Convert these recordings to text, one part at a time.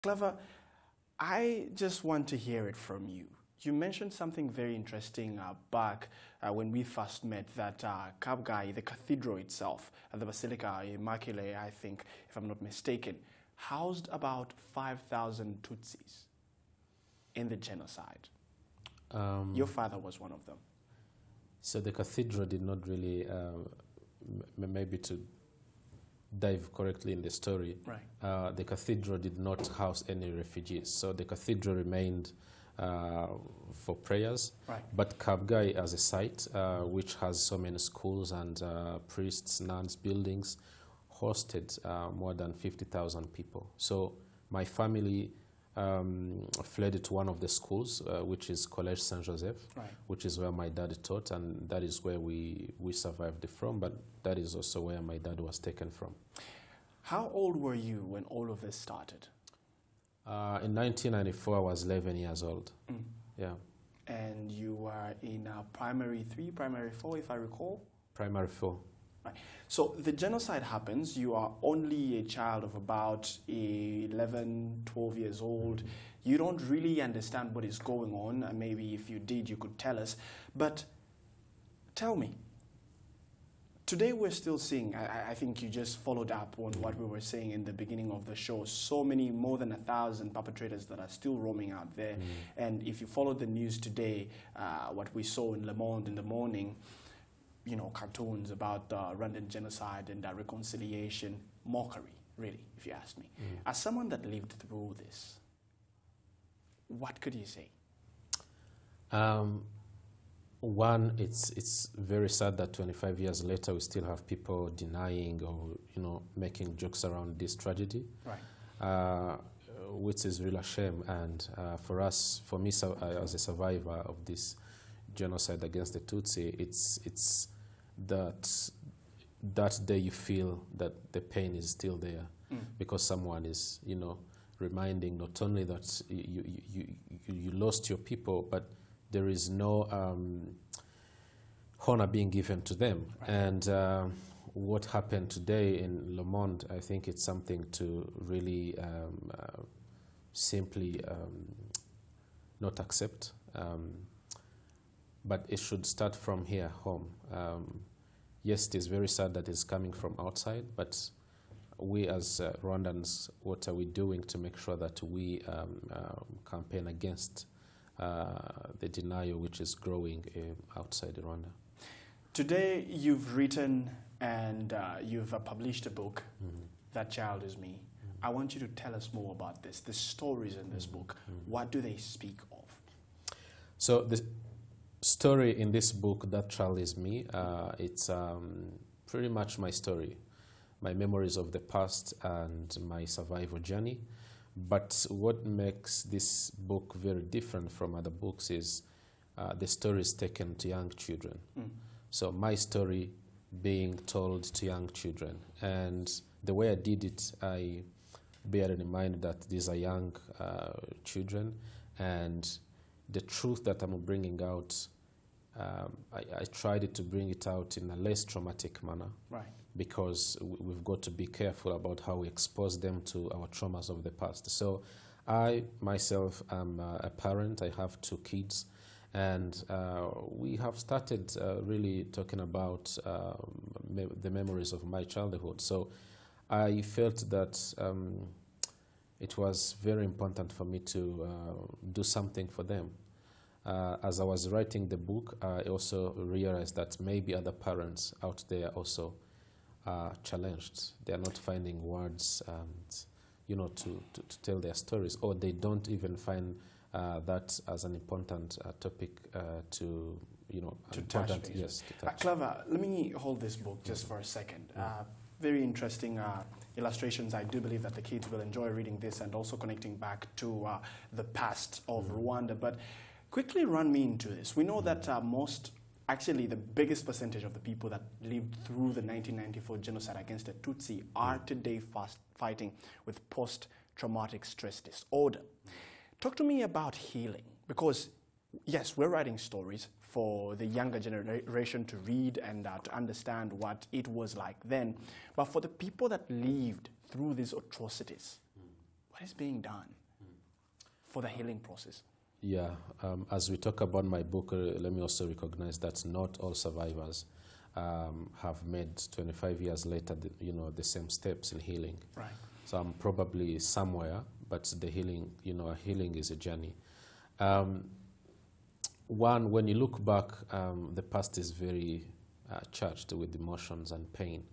Claver, I just want to hear it from you. You mentioned something very interesting back when we first met, that Kabgai, the cathedral itself, the Basilica Immaculate, I think, if I'm not mistaken, housed about 5,000 Tutsis in the genocide. Your father was one of them. So the cathedral did not really, maybe to dive correctly in the story, right. The cathedral did not house any refugees. So the cathedral remained for prayers, right. But Kabgai as a site, which has so many schools and priests, nuns, buildings, hosted more than 50,000 people. So my family fled to one of the schools, which is Collège Saint-Joseph, right. which is where my dad taught, and that is where we survived from, but that is also where my dad was taken from. How old were you when all of this started? In 1994, I was 11 years old. Mm. Yeah. And you were in primary 3, primary 4, if I recall? Primary 4. Right. So the genocide happens. You are only a child of about 11, 12 years old. You don't really understand what is going on. Maybe if you did, you could tell us. But tell me, today we're still seeing, I think you just followed up on what we were saying in the beginning of the show, so many, more than 1,000 perpetrators that are still roaming out there. And if you followed the news today, what we saw in Le Monde in the morning, you know, cartoons about the Rwandan genocide and reconciliation, mockery, really, if you ask me. As someone that lived through this, what could you say? One, it's very sad that 25 years later we still have people denying or, you know, making jokes around this tragedy, right. Which is really a shame. And for us, for me, as a survivor of this genocide against the Tutsi, it's that day you feel that the pain is still there, because someone is, you know, reminding not only that you lost your people, but there is no honor being given to them. Right. And what happened today in Le Monde, I think it's something to really simply not accept. But it should start from here, home. Yes, it is very sad that it's coming from outside, but we as Rwandans, what are we doing to make sure that we campaign against the denial which is growing outside Rwanda? Today you've written and you've published a book, That Child Is Me. I want you to tell us more about this, the stories in this book. What do they speak of? So the story in this book, That Child Is Me, it's pretty much my story, my memories of the past and my survival journey. But what makes this book very different from other books is the story is taken to young children. So my story being told to young children. And the way I did it, I bear in mind that these are young children, and the truth that I'm bringing out, I tried to bring it out in a less traumatic manner, right? Because we've got to be careful about how we expose them to our traumas of the past. So I myself am a parent. I have 2 kids, and we have started really talking about the memories of my childhood. So I felt that it was very important for me to do something for them. As I was writing the book, I also realized that maybe other parents out there also are challenged. They are not finding words, and, you know, to tell their stories, or they don't even find that as an important topic to, you know, to touch. Yes, to touch. Claver, let me hold this book just for a second. Very interesting illustrations. I do believe that the kids will enjoy reading this and also connecting back to the past of Rwanda. But quickly run me into this. We know that actually the biggest percentage of the people that lived through the 1994 genocide against the Tutsi are today fighting with post-traumatic stress disorder. Talk to me about healing, because yes, we're writing stories for the younger generation to read and to understand what it was like then. But for the people that lived through these atrocities, What is being done for the healing process? Yeah, as we talk about my book, let me also recognize that not all survivors have made 25 years later, the same steps in healing. Right. So I'm probably somewhere, but the healing, healing is a journey. One, when you look back, the past is very charged with emotions and pain.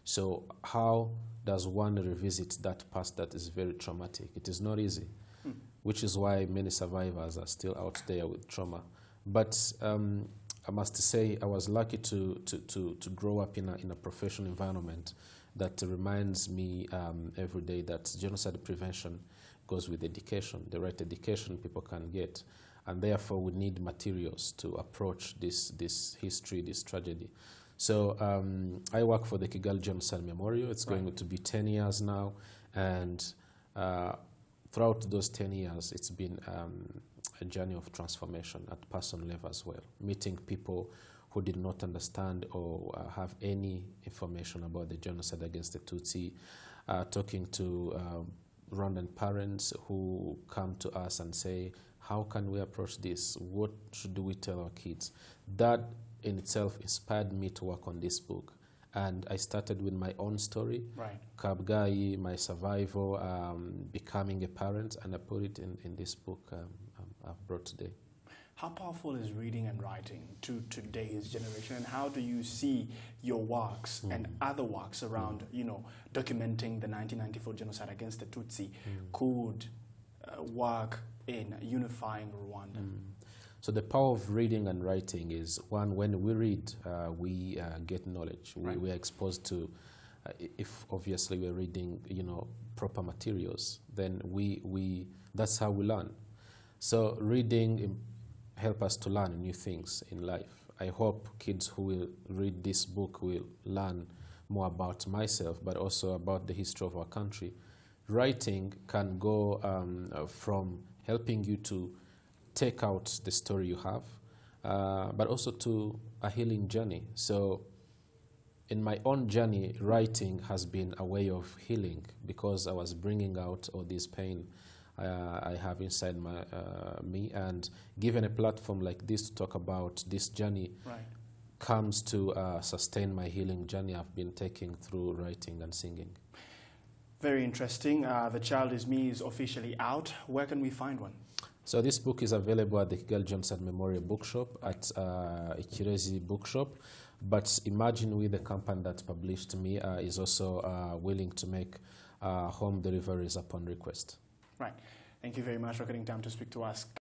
So how does one revisit that past that is very traumatic? It is not easy, which is why many survivors are still out there with trauma. But I must say I was lucky to grow up in a professional environment that reminds me every day that genocide prevention goes with education, the right education people can get. And therefore we need materials to approach this history, this tragedy. So I work for the Kigali Genocide Memorial. It's going to be 10 years now. And throughout those 10 years, it's been a journey of transformation at personal level as well, meeting people who did not understand or have any information about the genocide against the Tutsi, talking to Rwandan parents who come to us and say, how can we approach this? What should we tell our kids? That in itself inspired me to work on this book. And I started with my own story, Kabgayi, my survival, becoming a parent, and I put it in this book I've brought today. How powerful is reading and writing to today's generation, and how do you see your works and other works around, documenting the 1994 genocide against the Tutsi could work in unifying Rwanda? So the power of reading and writing is, one, when we read, we get knowledge. We are exposed to, if obviously we're reading, proper materials, then that's how we learn. So reading help us to learn new things in life. I hope kids who will read this book will learn more about myself, but also about the history of our country. Writing can go from helping you to take out the story you have, but also to a healing journey. So in my own journey, writing has been a way of healing because I was bringing out all this pain I have inside me, and given a platform like this to talk about this journey comes to sustain my healing journey I've been taking through writing and singing. Very interesting. The Child Is Me is officially out. Where can we find one? So this book is available at the Kigali Genocide Memorial Bookshop, at Ikirezi Bookshop. But Imagine We, the company that published me, is also willing to make home deliveries upon request. Right. Thank you very much for getting time to speak to us.